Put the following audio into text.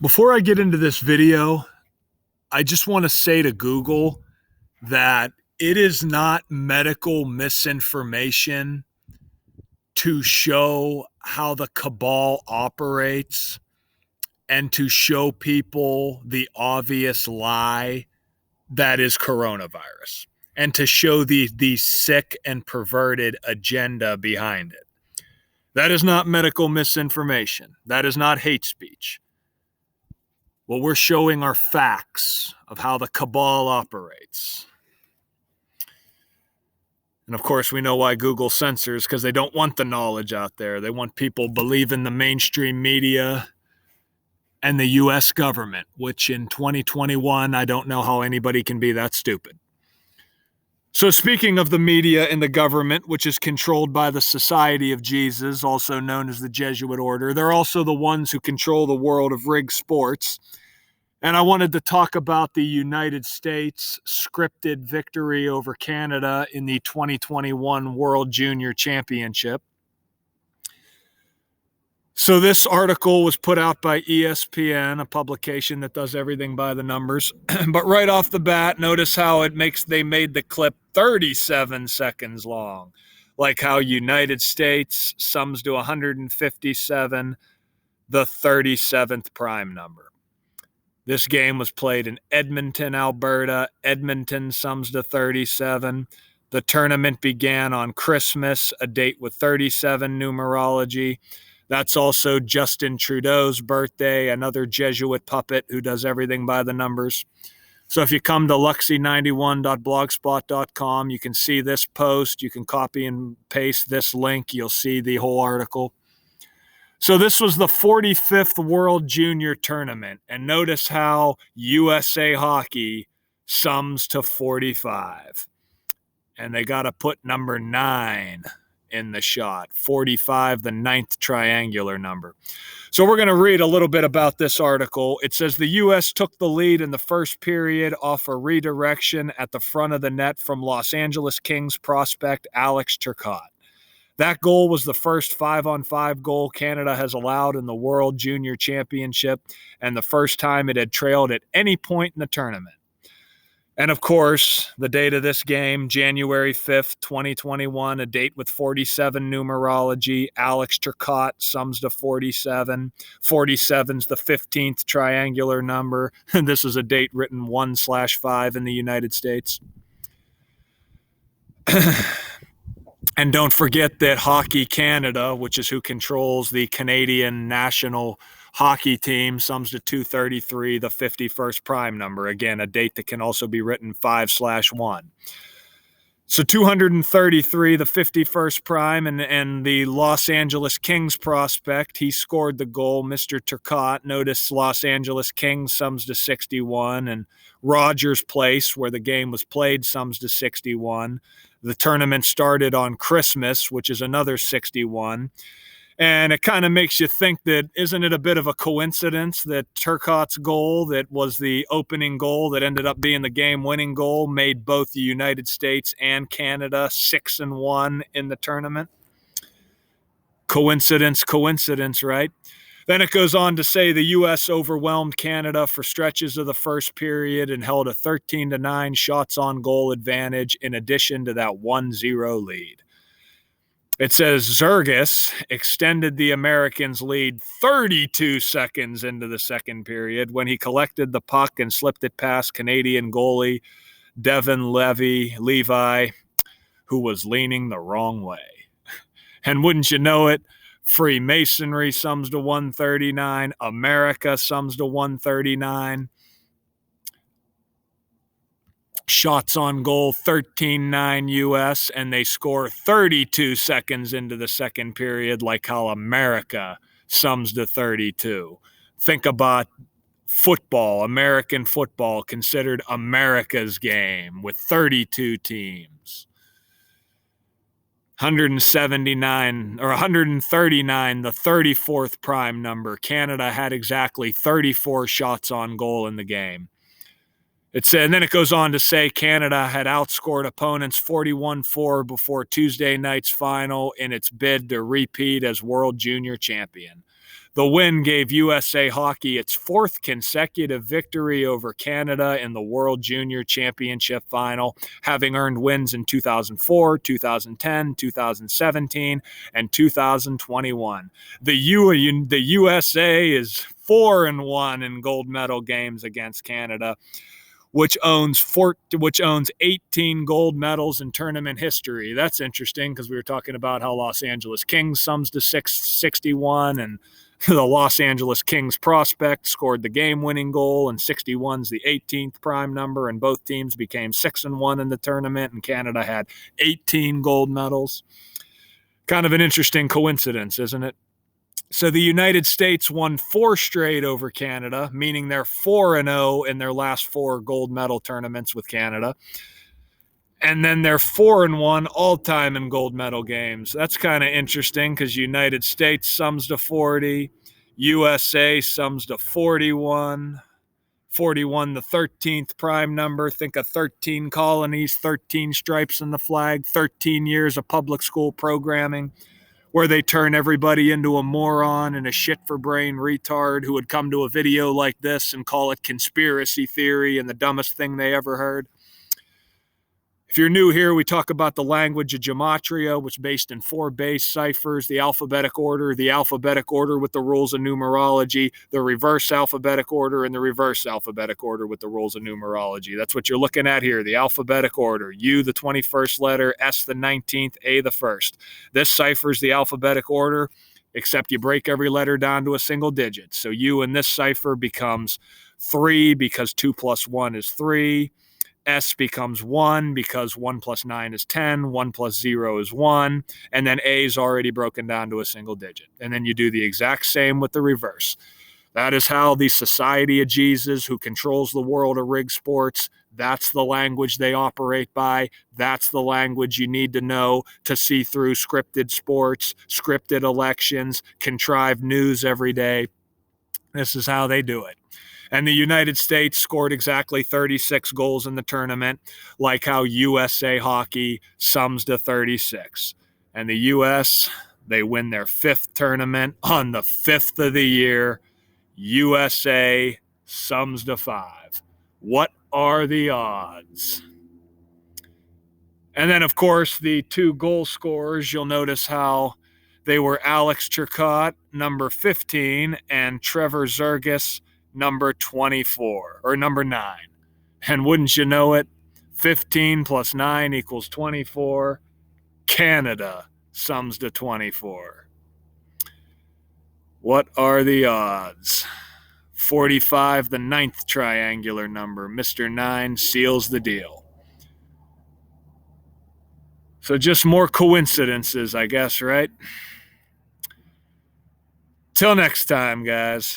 Before I get into this video, I just want to say to Google that it is not medical misinformation to show how the cabal operates and to show people the obvious lie that is coronavirus and to show the sick and perverted agenda behind it. That is not medical misinformation. That is not hate speech. What we're showing are facts of how the cabal operates. And of course, we know why Google censors, because they don't want the knowledge out there. They want people believing the mainstream media and the U.S. government, which in 2021, I don't know how anybody can be that stupid. So speaking of the media and the government, which is controlled by the Society of Jesus, also known as the Jesuit Order, they're also the ones who control the world of rigged sports. And I wanted to talk about the United States scripted victory over Canada in the 2021 World Junior Championship. So this article was put out by ESPN, a publication that does everything by the numbers. But right off the bat, notice how they made the clip 37 seconds long. Like how United States sums to 157, the 37th prime number. This game was played in Edmonton, Alberta. Edmonton sums to 37. The tournament began on Christmas, a date with 37 numerology. That's also Justin Trudeau's birthday, another Jesuit puppet who does everything by the numbers. So if you come to luxy91.blogspot.com, you can see this post. You can copy and paste this link. You'll see the whole article. So this was the 45th World Junior Tournament, and notice how USA Hockey sums to 45. And they got to put number 9 in the shot. 45, the 9th triangular number. So we're going to read a little bit about this article. It says the U.S. took the lead in the first period off a redirection at the front of the net from Los Angeles Kings prospect Alex Turcotte. That goal was the first 5-on-5 goal Canada has allowed in the World Junior Championship and the first time it had trailed at any point in the tournament. And of course, the date of this game, January 5th, 2021, a date with 47 numerology. Alex Turcotte sums to 47. 47's the 15th triangular number. And this is a date written 1/5 in the United States. And don't forget that Hockey Canada, which is who controls the Canadian national hockey team, sums to 233, the 51st prime number. Again, a date that can also be written 5/1. So 233, the 51st prime, and the Los Angeles Kings prospect, he scored the goal, Mr. Turcotte. Notice Los Angeles Kings sums to 61, and Rogers Place, where the game was played, sums to 61. The tournament started on Christmas, which is another 61. And it kind of makes you think that, isn't it a bit of a coincidence that Turcotte's goal, that was the opening goal that ended up being the game-winning goal, made both the United States and Canada 6-1 in the tournament? Coincidence, right? Then it goes on to say the U.S. overwhelmed Canada for stretches of the first period and held a 13-9 shots on goal advantage in addition to that 1-0 lead. It says Zergas extended the Americans' lead 32 seconds into the second period when he collected the puck and slipped it past Canadian goalie Devon Levi, who was leaning the wrong way. And wouldn't you know it, Freemasonry sums to 139. America sums to 139. Shots on goal, 13-9 U.S., and they score 32 seconds into the second period, like how America sums to 32. Think about football, American football, considered America's game with 32 teams. 179 or 139, the 34th prime number. Canada had exactly 34 shots on goal in the game. It said, and then it goes on to say Canada had outscored opponents 41-4 before Tuesday night's final in its bid to repeat as World Junior Champion. The win gave USA Hockey its fourth consecutive victory over Canada in the World Junior Championship final, having earned wins in 2004, 2010, 2017, and 2021. The USA is 4-1 in gold medal games against Canada, which owns 18 gold medals in tournament history. That's interesting because we were talking about how Los Angeles Kings sums to 661, and the Los Angeles Kings prospect scored the game-winning goal, and 61's the 18th prime number, and both teams became 6-1 in the tournament, and Canada had 18 gold medals. Kind of an interesting coincidence, isn't it? So the United States won 4 straight over Canada, meaning they're 4-0 in their last 4 gold medal tournaments with Canada. And then they're 4-1 all-time in gold medal games. That's kind of interesting because United States sums to 40, USA sums to 41, 41 the 13th prime number. Think of 13 colonies, 13 stripes in the flag, 13 years of public school programming, where they turn everybody into a moron and a shit-for-brain retard who would come to a video like this and call it conspiracy theory and the dumbest thing they ever heard. If you're new here, we talk about the language of gematria, which is based in 4 base ciphers, the alphabetic order with the rules of numerology, the reverse alphabetic order, and the reverse alphabetic order with the rules of numerology. That's what you're looking at here, the alphabetic order. U, the 21st letter, S, the 19th, A, the 1st. This ciphers the alphabetic order, except you break every letter down to a single digit. So U in this cipher becomes 3 because 2 plus 1 is 3. S becomes 1 because 1 plus 9 is 10, 1 plus 0 is 1, and then A is already broken down to a single digit. And then you do the exact same with the reverse. That is how the Society of Jesus, who controls the world of rig sports, that's the language they operate by. That's the language you need to know to see through scripted sports, scripted elections, contrived news every day. This is how they do it. And the United States scored exactly 36 goals in the tournament, like how USA Hockey sums to 36. And the U.S., they win their 5th tournament on the 5th of the year. USA sums to 5. What are the odds? And then, of course, the 2 goal scorers, you'll notice how they were Alex Turcotte, number 15, and Trevor Zergas, number 24, or number 9. And wouldn't you know it, 15 plus 9 equals 24. Canada sums to 24. What are the odds? 45, the 9th triangular number. Mr. 9 seals the deal. So just more coincidences, I guess, right? Till next time, guys.